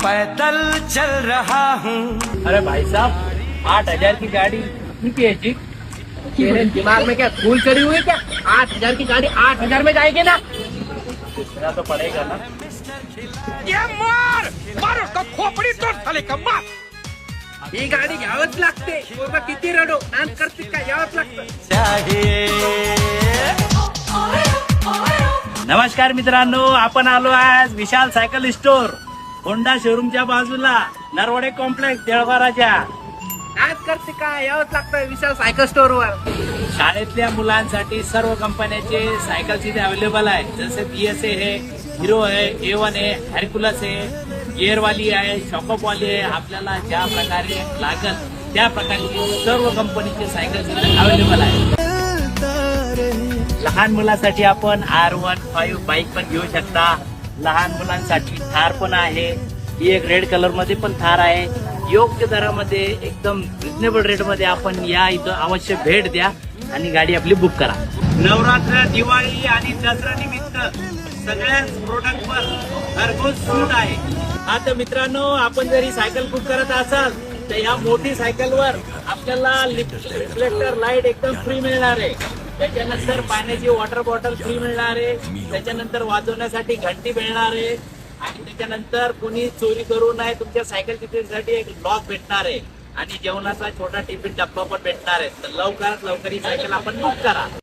पैदल चल रहा हूँ। अरे भाई साहब 8,000 की गाड़ी कितनी की है जी? तेरे दिमाग में क्या धूल चढ़ी हुई है क्या? 8,000 की गाड़ी 8,000 में जाएगी ना? इतना तो पड़ेगा ना। ये मार उसका खोपड़ी तोड साले का मार. ही गाडी घ्यावंच लागते. बाबा किती रडो नान करते का यावंच लागतं. नमस्कार मित्रांनो, आपण आलो आज विशाल सायकल स्टोर होंडा शोरूमच्या बाजूला नरवडे कॉम्प्लेक्स देळगाराच्या. आज करते का यावंच लागतं विशाल सायकल स्टोर वर. शाळेतल्या मुलांसाठी सर्व कंपन्याचे सायकल्स इथे अवेलेबल आहे. जसे BSA आहे, हिरो आहे, A1 आहे, हॅरक्युलस आहे, गिअर वाली आहे, शॉकअप वाली आहे. आपल्याला ज्या प्रकारे लागल त्या प्रकारची सर्व कंपनीचे सायकल्स इथे अवेलेबल आहे. लहान मुलांसाठी आपण R15 बाईक पण घेऊ शकता. लहान मुलांसाठी थार पण आहे. ही एक रेड कलर मध्ये पण थार आहे. योग्य दरामध्ये एकदम रिजनेबल रेट मध्ये आपण या इथं अवश्य भेट द्या आणि गाडी आपली बुक करा. नवरात्र, दिवाळी आणि दसरा निमित्त सगळ्याच प्रोडक्टवर घरपोच सूट आहे. आता मित्रांनो, आपण जरी सायकल बुक करत असाल तर या मोठी सायकलवर आपल्याला रिफ्लेक्टर लाईट एकदम फ्री मिळणार आहे. त्याच्यानंतर पाण्याची वॉटर बॉटल फ्री मिळणार आहे. त्याच्यानंतर वाजवण्यासाठी घंटी मिळणार आहे आणि त्याच्यानंतर कोणी चोरी करू नये तुमच्या सायकल साठी एक लॉक भेटणार आहे आणि जेवणाचा छोटा टिफिन डब्बा पण भेटणार आहे. तर लवकरात लवकर ही सायकल आपण बुक करा.